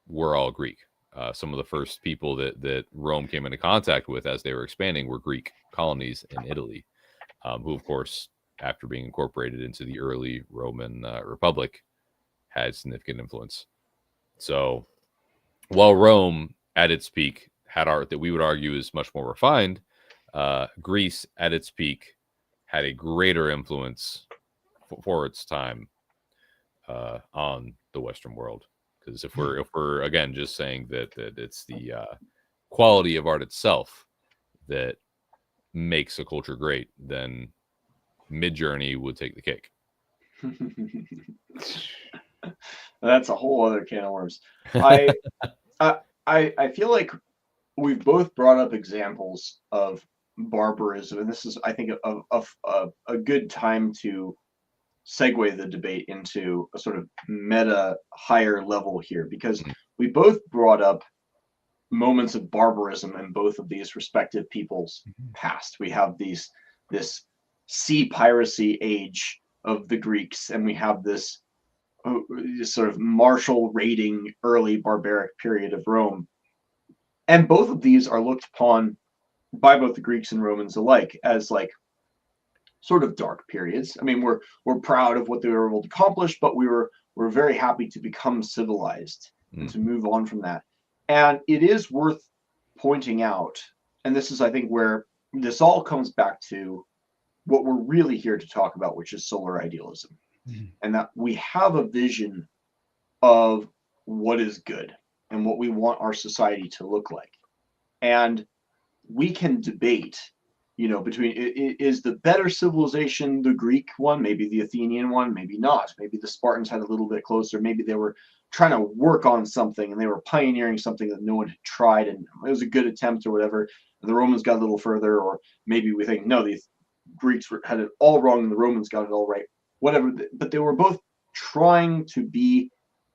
were all Greek. Some of the first people that Rome came into contact with as they were expanding were Greek colonies in Italy, who, of course, after being incorporated into the early Roman Republic, had significant influence. So while Rome at its peak had art that we would argue is much more refined, Greece at its peak had a greater influence for its time on the Western world. Because if we're again just saying that it's the quality of art itself that makes a culture great, then Midjourney would take the cake. That's a whole other can of worms. I feel like we've both brought up examples of barbarism, and this is, I think, a good time to segue the debate into a sort of meta higher level here, because we both brought up moments of barbarism in both of these respective people's past. We have this sea piracy age of the Greeks, and we have this sort of martial raiding early barbaric period of Rome. And both of these are looked upon by both the Greeks and Romans alike as like sort of dark periods. I mean, we're proud of what they were able to accomplish, but we're very happy to become civilized and to move on from that. And it is worth pointing out, and this is, I think, where this all comes back to what we're really here to talk about, which is solar idealism, and that we have a vision of what is good and what we want our society to look like. And we can debate, between is the better civilization the Greek one, maybe the Athenian one, maybe not. Maybe the Spartans had a little bit closer. Maybe they were trying to work on something and they were pioneering something that no one had tried, and it was a good attempt or whatever. And the Romans got a little further, or maybe we think, no, the Greeks had it all wrong and the Romans got it all right. Whatever, but they were both trying to be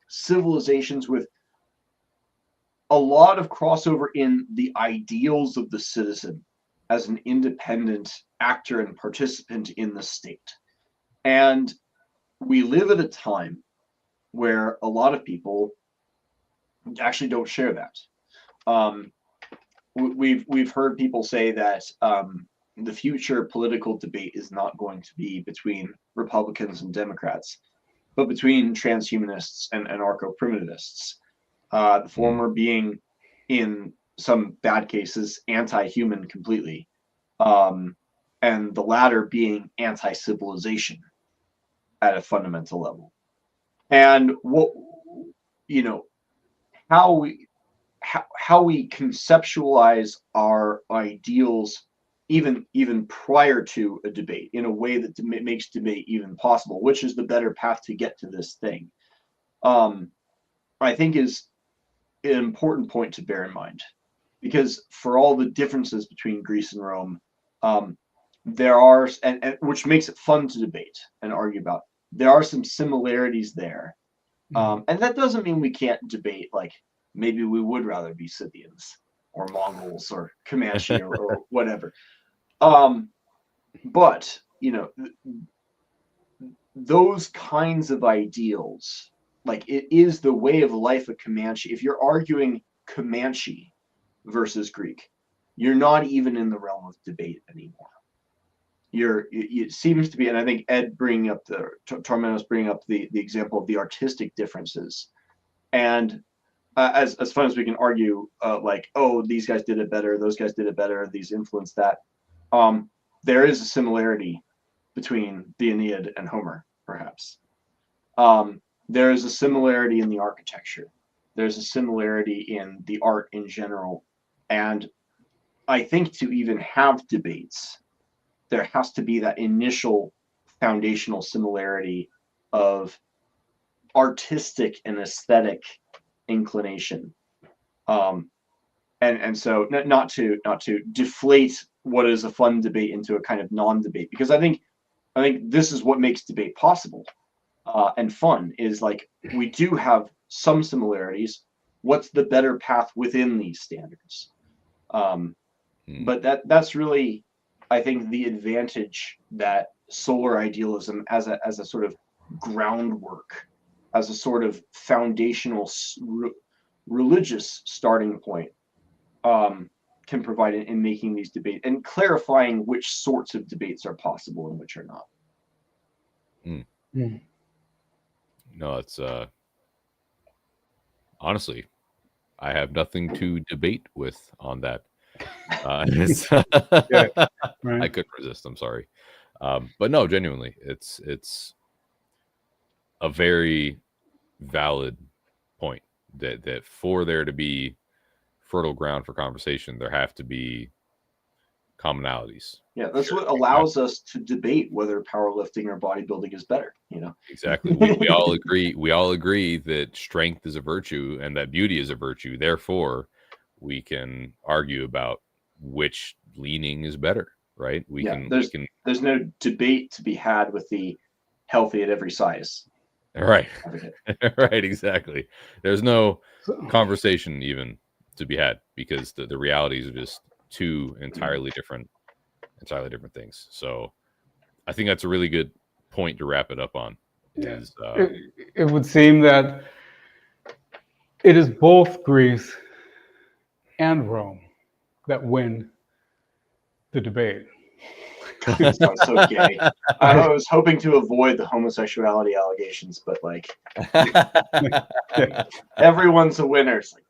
civilizations with a lot of crossover in the ideals of the citizen as an independent actor and participant in the state. And we live at a time where a lot of people actually don't share that. We've heard people say that the future political debate is not going to be between Republicans and Democrats, but between transhumanists and anarcho-primitivists. The former being, in some bad cases, anti-human completely, and the latter being anti-civilization at a fundamental level. And what, how we conceptualize our ideals even prior to a debate in a way that makes debate even possible, which is the better path to get to this thing, I think is an important point to bear in mind. Because for all the differences between Greece and Rome, there are, and which makes it fun to debate and argue about, there are some similarities there. And that doesn't mean we can't debate, like, maybe we would rather be Scythians or Mongols or Comanche or whatever. But, those kinds of ideals, like, it is the way of life of Comanche. If you're arguing Comanche versus Greek, you're not even in the realm of debate anymore. It seems to be, and I think Ed bringing up Tormentos bringing up the example of the artistic differences, and as fun as we can argue, like, oh, these guys did it better, those guys did it better, these influenced that, there is a similarity between the Aeneid and Homer, perhaps. There is a similarity in the architecture. There's a similarity in the art in general. And I think to even have debates, there has to be that initial foundational similarity of artistic and aesthetic inclination. And so not to deflate what is a fun debate into a kind of non-debate, because I think this is what makes debate possible and fun, is like, we do have some similarities. What's the better path within these standards? But that's really, I think, the advantage that solar idealism as a sort of groundwork, as a sort of foundational religious starting point, can provide in making these debates and clarifying which sorts of debates are possible and which are not. No, it's honestly, I have nothing to debate with on that. Yeah, right. I couldn't resist. I'm sorry, but no, genuinely, it's a very valid point that for there to be fertile ground for conversation, there have to be commonalities. Yeah, that's what allows us to debate whether powerlifting or bodybuilding is better. Exactly. We all agree. We all agree that strength is a virtue and that beauty is a virtue. Therefore, we can argue about which leaning is better, right? There's no debate to be had with the healthy at every size. Right. Right. Exactly. There's no conversation even to be had, because the realities are just two entirely different things. So I think that's a really good point to wrap it up on. Is it would seem that it is both Greece and Rome that win the debate. It sounds so gay. I was hoping to avoid the homosexuality allegations, but like everyone's a winner. It's like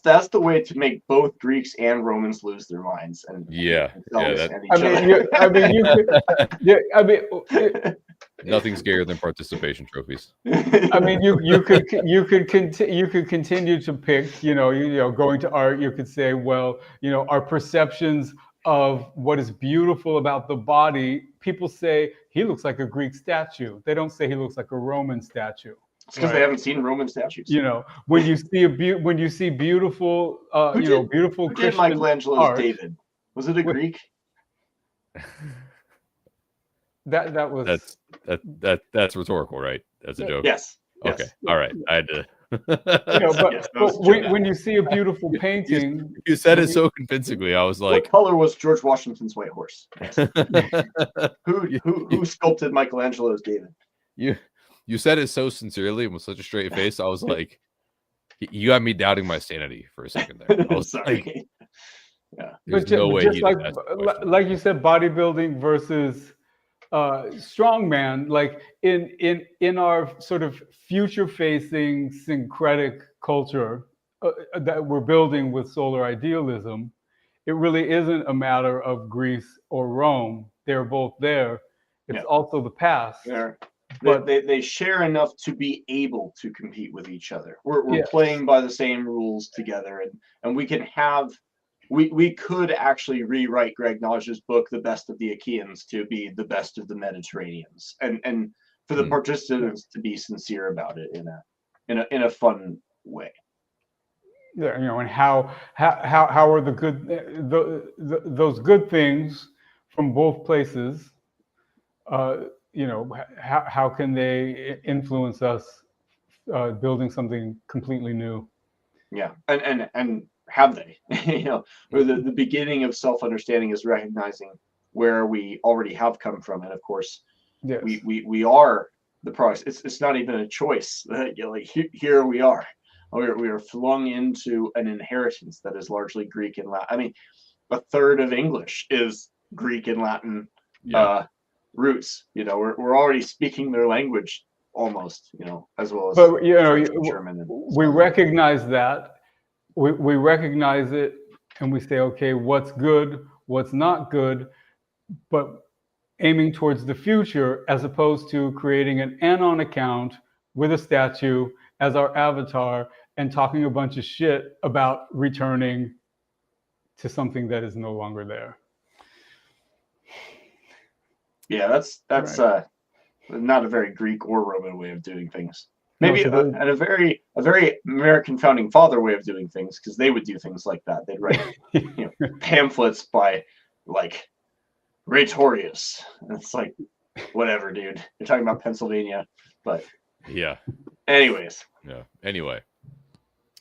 that's the way to make both Greeks and Romans lose their minds and themselves and each other. Nothing's scarier than participation trophies. I mean, you could continue to pick, going to art. You could say, well, our perceptions of what is beautiful about the body. People say he looks like a Greek statue. They don't say he looks like a Roman statue. It's because they haven't seen Roman statues. When you see beautiful, beautiful who Christian did Michelangelo's art, David? Was it a Greek? That was that's rhetorical, right? That's a joke. Yes. Okay. All right. I had to. When you see a beautiful painting, you said it so convincingly. I was like, what color was George Washington's white horse? Yes. who sculpted Michelangelo's David? You said it so sincerely and with such a straight face. I was like, you got me doubting my sanity for a second there. I was sorry. Like, yeah. There's no way. Just like you said, bodybuilding versus strongman. Like in our sort of future-facing syncretic culture that we're building with solar idealism, it really isn't a matter of Greece or Rome. They're both there. It's also the past. But they share enough to be able to compete with each other. We're playing by the same rules together, and we can have we could actually rewrite Greg Noj's book, The Best of the Achaeans, to be the best of the Mediterraneans, and for the participants to be sincere about it in a fun way. Yeah, and how are the good those good things from both places? How can they influence us building something completely new? Yeah, and have they? Or the beginning of self-understanding is recognizing where we already have come from, and of course, we are the products. It's not even a choice. Here we are. We are flung into an inheritance that is largely Greek and Latin. I mean, a third of English is Greek and Latin roots. We're already speaking their language almost. As well as German. We recognize that. We recognize it, and we say, okay, what's good, what's not good, but aiming towards the future as opposed to creating an Anon account with a statue as our avatar and talking a bunch of shit about returning to something that is no longer there. Yeah, that's right. Not a very Greek or Roman way of doing things. Maybe a very American founding father way of doing things, because they would do things like that. They'd write pamphlets by like Rhetorius. And it's like, whatever, dude. You're talking about Pennsylvania, but anyways. Yeah. Anyway.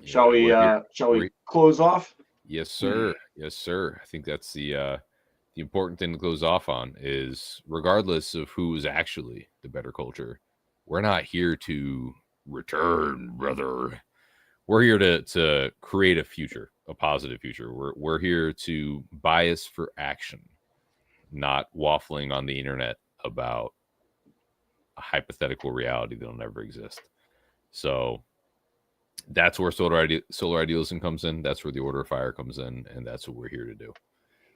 Shall we close off? Yes, sir. Yes, sir. I think that's the important thing to close off on is, regardless of who is actually the better culture, we're not here to return, brother. We're here to create a future, a positive future. We're here to bias for action, not waffling on the internet about a hypothetical reality that'll never exist. So that's where solar idealism comes in. That's where the Order of Fire comes in, and that's what we're here to do.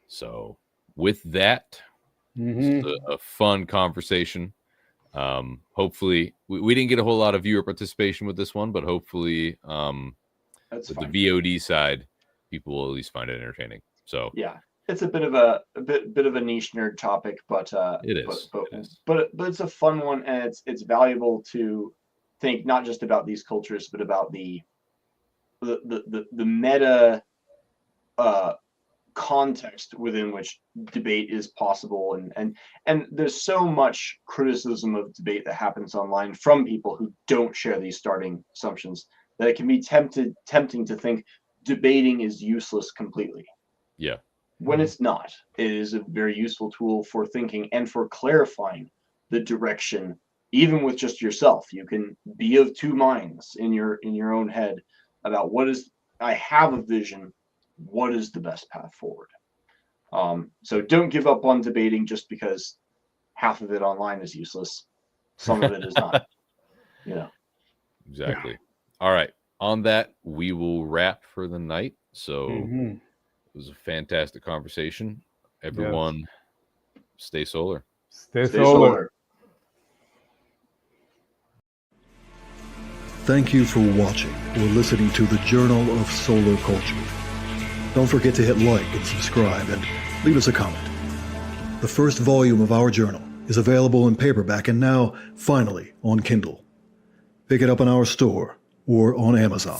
So with that, it's a fun conversation. Hopefully we didn't get a whole lot of viewer participation with this one, but hopefully with the VOD side, people will at least find it entertaining. So it's a bit of a niche nerd topic, but it is. But it's a fun one, and it's valuable to think not just about these cultures, but about the meta context within which debate is possible, and there's so much criticism of debate that happens online from people who don't share these starting assumptions that it can be tempting to think debating is useless completely. When it's not. It is a very useful tool for thinking and for clarifying the direction. Even with just yourself, you can be of two minds in your own head about I have a vision. What is the best path forward? So don't give up on debating just because half of it online is useless. Some of it is not. You know. Exactly. Yeah. All right. On that, we will wrap for the night. So it was a fantastic conversation. Everyone, stay solar. Stay solar. Thank you for watching or listening to the Journal of Solar Culture. Don't forget to hit like and subscribe and leave us a comment. The first volume of our journal is available in paperback and now, finally, on Kindle. Pick it up in our store or on Amazon.